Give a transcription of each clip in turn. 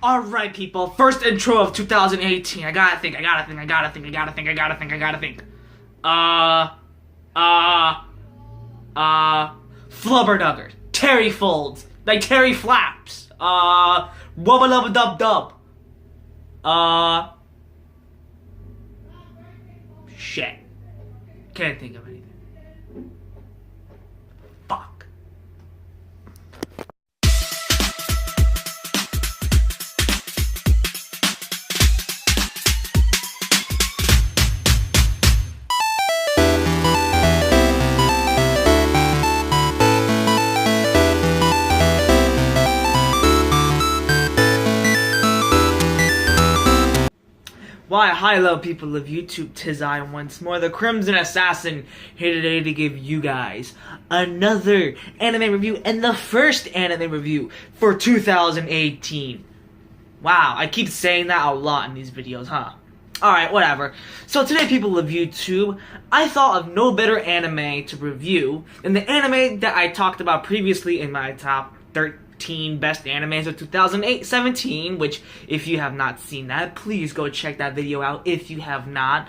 Alright, people, first intro of 2018. I gotta think. Flubberduggers. Terry Folds. Like Terry Flaps. Wubba Lubba Dub Dub. Shit. Can't think of anything. Fuck. Why, hello people of YouTube, 'tis I once more, the Crimson Assassin, here today to give you guys another anime review, and the first anime review for 2018. Wow, I keep saying that a lot in these videos, huh? Alright, whatever. So today, people of YouTube, I thought of no better anime to review than the anime that I talked about previously in my top 13 best animes of 2017, which, if you have not seen that, please go check that video out if you have not.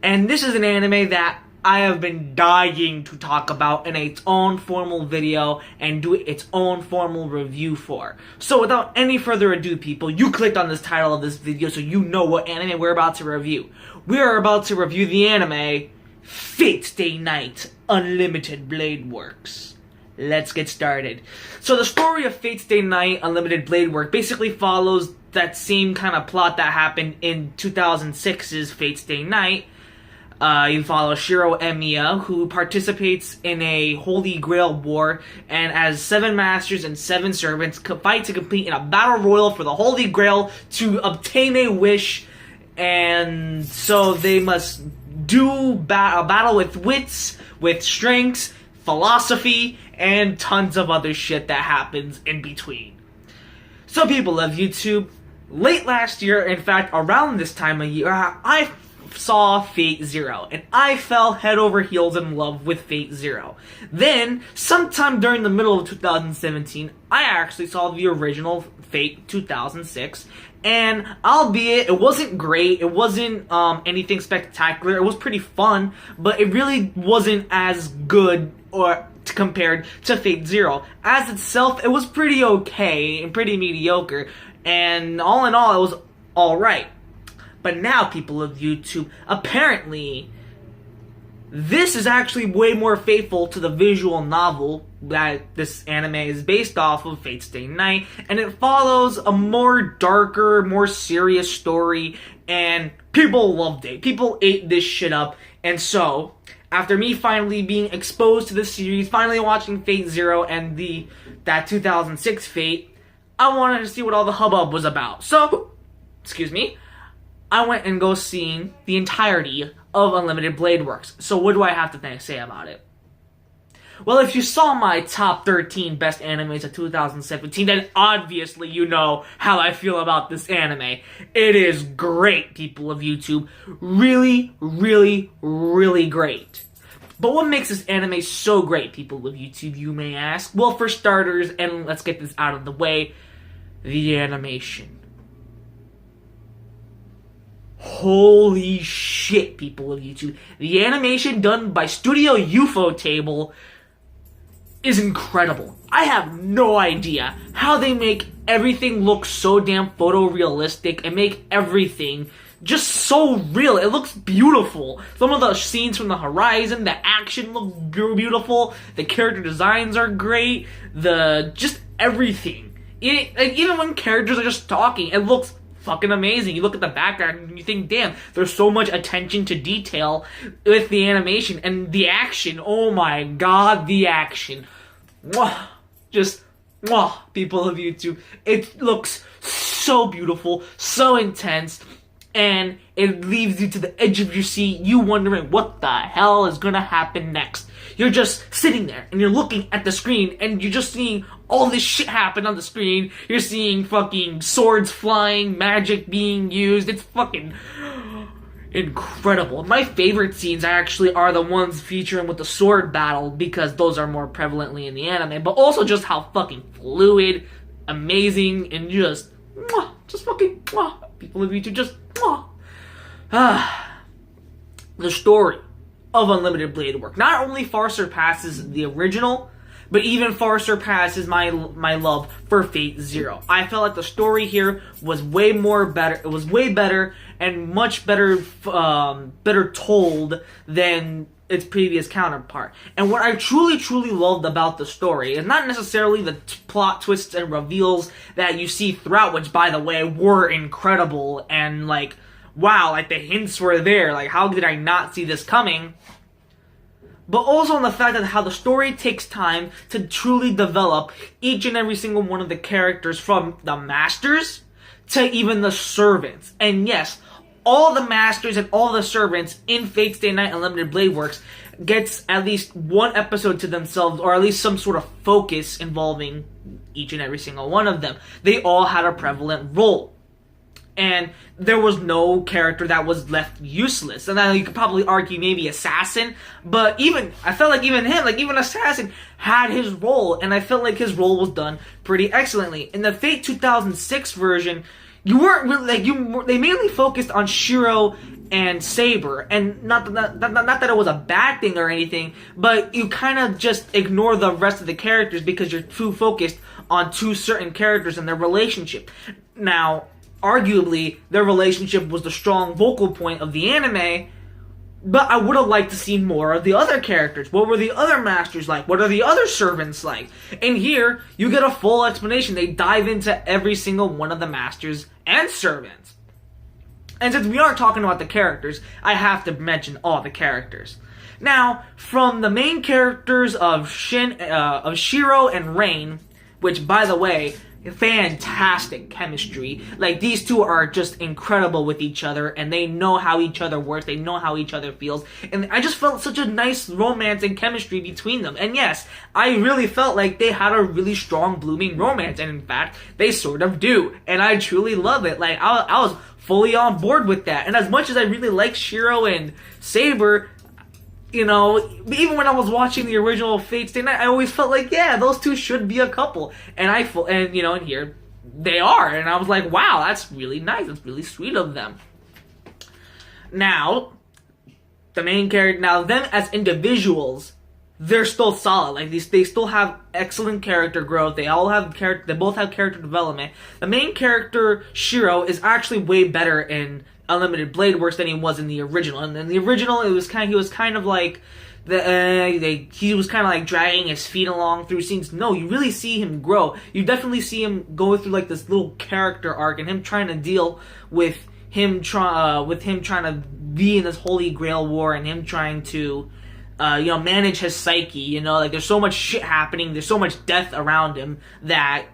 And this is an anime that I have been dying to talk about in its own formal video and do its own formal review for. So without any further ado, people, you clicked on this title of this video so you know what anime we're about to review. We are about to review the anime Fate Stay Night Unlimited Blade Works. Let's get started. So the story of Fate Stay Night Unlimited Blade Work basically follows that same kind of plot that happened in 2006's Fate Stay Night. You follow Shiro Emiya, who participates in a Holy Grail war, and as 7 masters and 7 servants fight to compete in a battle royal for the Holy Grail to obtain a wish, and so they must do a battle with wits, with strengths, philosophy, and tons of other shit that happens in between. So people of YouTube, late last year, in fact around this time of year, I saw Fate Zero, and I fell head over heels in love with Fate Zero. Then, sometime during the middle of 2017, I actually saw the original Fate 2006, and albeit it wasn't great, it wasn't anything spectacular, it was pretty fun, but it really wasn't as good or compared to Fate Zero. As itself, it was pretty okay and pretty mediocre, and all in all, it was alright. But now, people of YouTube, apparently, this is actually way more faithful to the visual novel that this anime is based off of, Fate Stay Night, and it follows a more darker, more serious story, and people loved it. People ate this shit up, and so, after me finally being exposed to the series, finally watching Fate Zero and that 2006 Fate, I wanted to see what all the hubbub was about. So, excuse me, I went and go seeing the entirety of Unlimited Blade Works. So what do I have to say about it? Well, if you saw my top 13 best animes of 2017, then obviously you know how I feel about this anime. It is great, people of YouTube. Really, really, really great. But what makes this anime so great, people of YouTube, you may ask? Well, for starters, and let's get this out of the way, the animation. Holy shit, people of YouTube. The animation done by Studio Ufotable is incredible. I have no idea how they make everything look so damn photorealistic and make everything just so real. It looks beautiful. Some of the scenes from the horizon, the action looks beautiful, the character designs are great, just everything. Even when characters are just talking, it looks fucking amazing. You look at the background and you think, damn, there's so much attention to detail with the animation and the action. Oh my god, the action. Mwah. Just, mwah, people of YouTube. It looks so beautiful, so intense, and it leaves you to the edge of your seat, you wondering what the hell is gonna happen next. You're just sitting there, and you're looking at the screen, and you're just seeing all this shit happen on the screen. You're seeing fucking swords flying, magic being used. It's fucking incredible. My favorite scenes actually are the ones featuring with the sword battle, because those are more prevalently in the anime, but also just how fucking fluid, amazing, and just, mwah, fucking people of YouTube, just the story of Unlimited Blade Work not only far surpasses the original, but even far surpasses my love for Fate Zero. I felt like the story here was way more better. It was way better and much better, better told than its previous counterpart. And what I truly loved about the story is not necessarily the plot twists and reveals that you see throughout, which, by the way, were incredible and like, wow, like the hints were there. Like, how did I not see this coming? But also on the fact that how the story takes time to truly develop each and every single one of the characters, from the masters to even the servants. And yes, all the masters and all the servants in Fate Stay Night Unlimited Blade Works gets at least one episode to themselves, or at least some sort of focus involving each and every single one of them. They all had a prevalent role. And there was no character that was left useless. And then you could probably argue maybe Assassin, but I felt like even him, like even Assassin had his role, and I felt like his role was done pretty excellently. In the Fate 2006 version, you weren't really, they mainly focused on Shiro and Saber, and not that it was a bad thing or anything, but you kind of just ignore the rest of the characters because you're too focused on two certain characters and their relationship. Now, arguably, their relationship was the strong vocal point of the anime, but I would have liked to see more of the other characters. What were the other masters like? What are the other servants like? And here, you get a full explanation. They dive into every single one of the masters and servants. And since we are talking about the characters, I have to mention all the characters. Now, from the main characters of Shiro and Rain, which, by the way, fantastic chemistry. Like, these two are just incredible with each other, and they know how each other works, they know how each other feels, and I just felt such a nice romance and chemistry between them. And yes, I really felt like they had a really strong blooming romance, and in fact, they sort of do, and I truly love it. Like, I was fully on board with that, and as much as I really like Shiro and Saber, you know, even when I was watching the original Fate Stay Night, I always felt like, yeah, those two should be a couple. And you know, and here they are. And I was like, wow, that's really nice. That's really sweet of them. Now, the main character, now them as individuals, they're still solid. Like, they still have excellent character growth. They both have character development. The main character, Shiro, is actually way better in Unlimited Blade Works than he was in the original. And in the original, he was kind of like he was kind of like dragging his feet along through scenes. No, you really see him grow. You definitely see him go through like this little character arc, and him trying to deal with him trying to be in this Holy Grail war, and him trying to manage his psyche. You know, like, there's so much shit happening, there's so much death around him that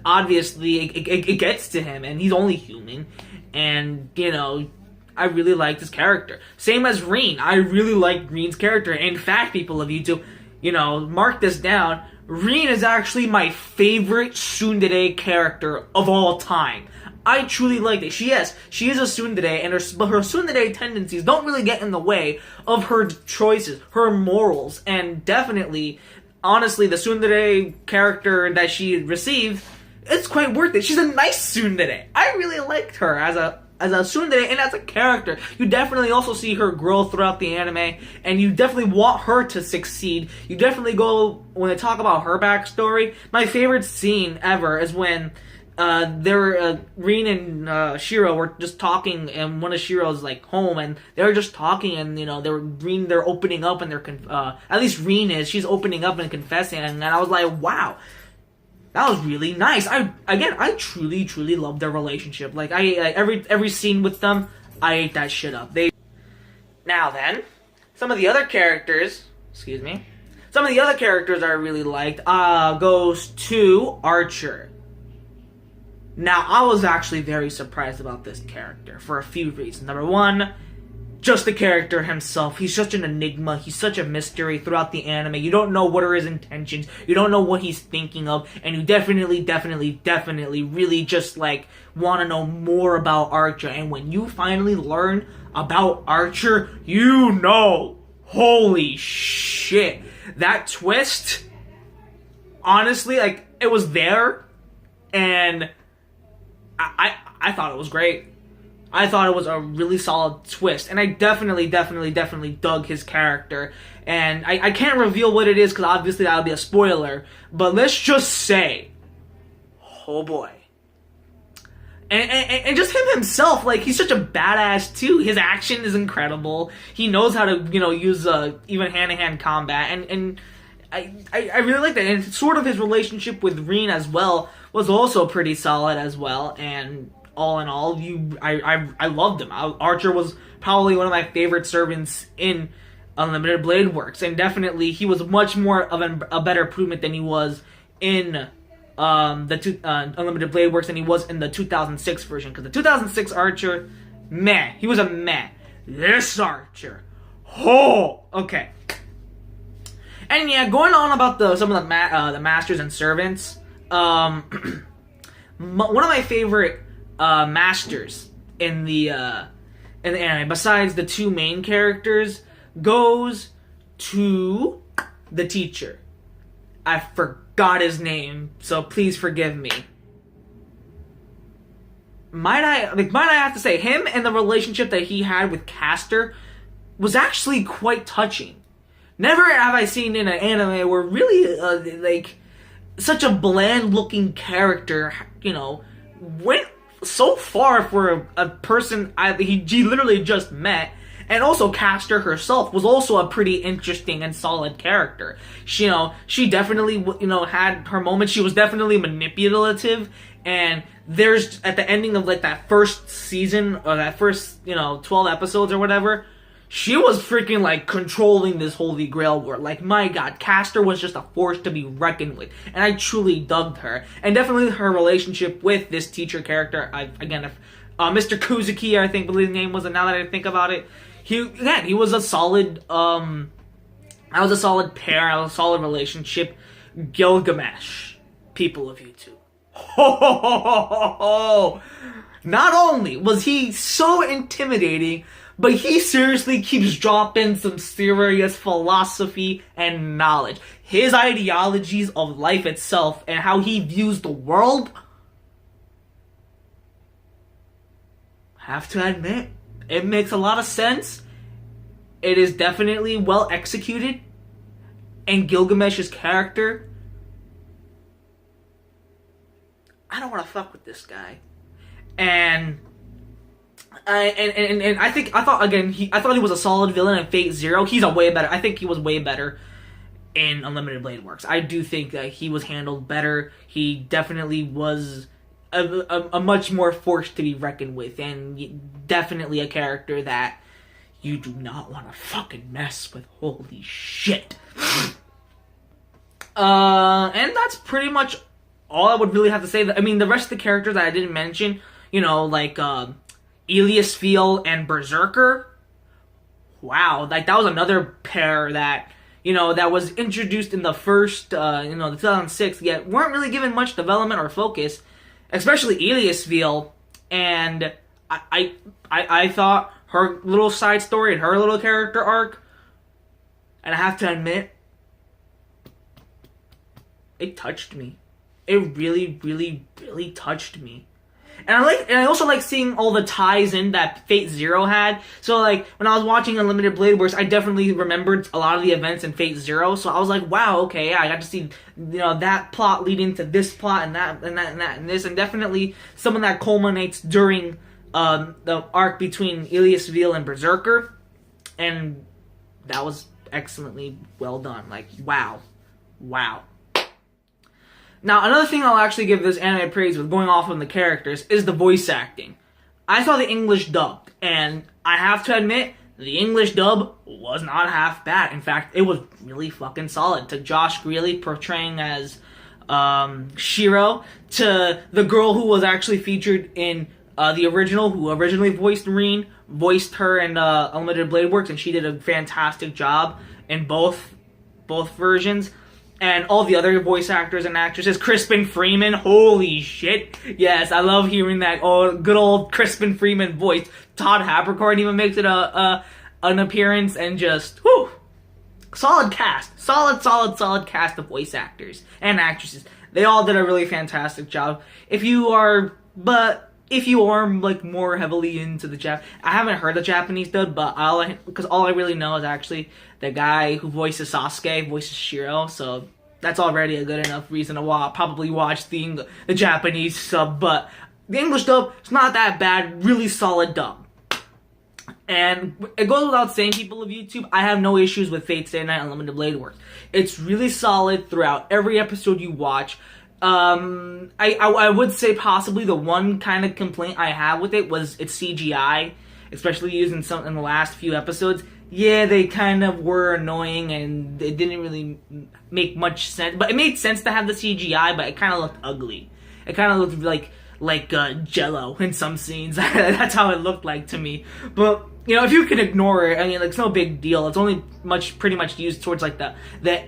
obviously it gets to him, and he's only human. And, you know, I really liked his character. Same as Rin. I really liked Rin's character. In fact, people of YouTube, you know, mark this down. Rin is actually my favorite tsundere character of all time. I truly liked it. She is a tsundere, but her tsundere tendencies don't really get in the way of her choices, her morals, and definitely, honestly, the tsundere character that she received, it's quite worth it. She's a nice tsundere. I really liked her as a tsundere and as a character. You definitely also see her grow throughout the anime, and you definitely want her to succeed. You definitely go, when they talk about her backstory, my favorite scene ever is when Rin and Shiro were just talking, and one of Shiro's like home, and they were just talking, and you know, they're opening up, and at least Rin she's opening up and confessing, and I was like, wow, that was really nice. I truly love their relationship. Like, every scene with them, I ate that shit up. Now then, some of the other characters I really liked goes to Archer. Now, I was actually very surprised about this character for a few reasons. Number one, just the character himself. He's such an enigma. He's such a mystery throughout the anime. You don't know what are his intentions. You don't know what he's thinking of. And you definitely really just, like, want to know more about Archer. And when you finally learn about Archer, you know, holy shit. That twist, honestly, like, it was there. And I thought it was great. I thought it was a really solid twist, and I definitely dug his character. And I can't reveal what it is because obviously that would be a spoiler. But let's just say, oh boy. And just him himself, like, he's such a badass too. His action is incredible. He knows how to, use even hand-to-hand combat, and I really like that. And sort of his relationship with Reen as well was also pretty solid as well. And all in all, I loved him. Archer was probably one of my favorite servants in Unlimited Blade Works, and definitely he was much more of a better improvement than he was in Unlimited Blade Works than he was in the 2006 version. Because the 2006 Archer, meh, he was a meh. This Archer, oh, okay. And yeah, going on about some of the masters and servants. One of my favorite masters in the anime, besides the two main characters, goes to the teacher. I forgot his name, so please forgive me. Might I have to say, him and the relationship that he had with Castor was actually quite touching. Never have I seen in an anime where really, such a bland-looking character, went so far for a person he literally just met. And also, Castor herself was also a pretty interesting and solid character. She definitely, had her moments. She was definitely manipulative. And there's, at the ending of, that first season, or that first, 12 episodes or whatever, she was freaking, controlling this Holy Grail war. My God, Castor was just a force to be reckoned with. And I truly dug her. And definitely her relationship with this teacher character, Mr. Kuzuki, I think his name was, and now that I think about it, he was a solid, I was a solid pair, I was a solid relationship. Gilgamesh, people of YouTube. Not only was he so intimidating, but he seriously keeps dropping some serious philosophy and knowledge. His ideologies of life itself and how he views the world, have to admit, it makes a lot of sense. It is definitely well executed. And Gilgamesh's character, I don't want to fuck with this guy. And I thought he was a solid villain in Fate Zero. I think he was way better in Unlimited Blade Works. I do think that he was handled better. He definitely was a much more force to be reckoned with, and definitely a character that you do not want to fucking mess with. Holy shit. And that's pretty much all I would really have to say. I mean, the rest of the characters that I didn't mention, Elias Fiel and Berserker. Wow, that was another pair that, that was introduced in the first, the 2006, yet weren't really given much development or focus. Especially Elias Fiel, and I thought her little side story and her little character arc, and I have to admit, it touched me. It really, really, really touched me. And I also like seeing all the ties in that Fate Zero had. So when I was watching Unlimited Blade Works, I definitely remembered a lot of the events in Fate Zero. So I was like, wow, okay, I got to see that plot leading to this plot and that and this, and definitely some of that culminates during the arc between Elias Fiel and Berserker, and that was excellently well done. Wow. Now, another thing I'll actually give this anime praise with, going off on the characters, is the voice acting. I saw the English dubbed, and I have to admit, the English dub was not half bad. In fact, it was really fucking solid. To Josh Greeley portraying as Shiro, to the girl who was actually featured in the original, who originally voiced Reen, voiced her in Unlimited Blade Works, and she did a fantastic job in both versions. And all the other voice actors and actresses. Crispin Freeman, holy shit. Yes, I love hearing that good old Crispin Freeman voice. Todd Haberkorn even makes it an appearance, and just, whew. Solid cast. Solid cast of voice actors and actresses. They all did a really fantastic job. If you are, but if you are like more heavily into the I haven't heard the Japanese dub, but all I really know is actually the guy who voices Sasuke voices Shiro, so that's already a good enough reason to probably watch the Japanese sub. But the English dub, it's not that bad, really solid dub. And it goes without saying, people of YouTube, I have no issues with Fate Stay Night Unlimited Blade Works. It's really solid throughout every episode you watch. I would say possibly the one kind of complaint I have with it was its CGI, especially used in the last few episodes. Yeah, they kind of were annoying and it didn't really make much sense. But it made sense to have the CGI, but it kind of looked ugly. It kind of looked like Jello in some scenes. That's how it looked like to me. But if you can ignore it, I mean, it's no big deal. It's only pretty much used towards like the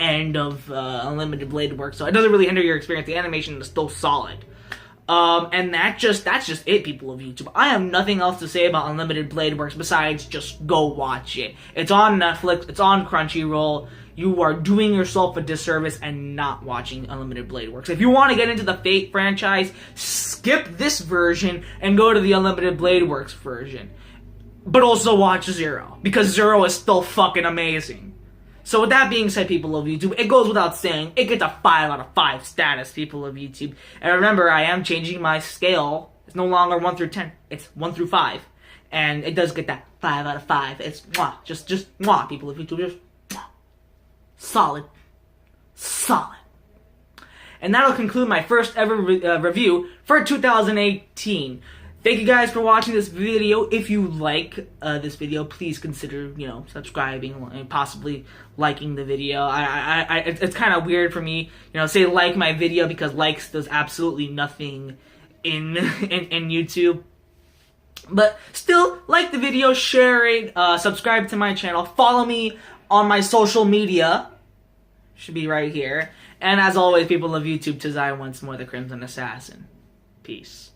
end of Unlimited Blade Work, so it doesn't really hinder your experience. The animation is still solid. And that's just it, people of YouTube. I have nothing else to say about Unlimited Blade Works besides just go watch it. It's on Netflix. It's on Crunchyroll. You are doing yourself a disservice and not watching Unlimited Blade Works. If you want to get into the Fate franchise, skip this version and go to the Unlimited Blade Works version. But also watch Zero, because Zero is still fucking amazing. So with that being said, people of YouTube, it goes without saying, it gets a 5 out of 5 status, people of YouTube. And remember, I am changing my scale. It's no longer 1 through 10, it's 1 through 5. And it does get that 5 out of 5. It's mwah, just mwah, people of YouTube, just mwah. Solid. Solid. And that'll conclude my first ever review for 2018. Thank you guys for watching this video. If you like this video, please consider, subscribing and possibly liking the video. It's kind of weird for me, say like my video, because likes does absolutely nothing in YouTube. But still, like the video, share it, subscribe to my channel, follow me on my social media. Should be right here. And as always, people of YouTube, Tizai once more, the Crimson Assassin. Peace.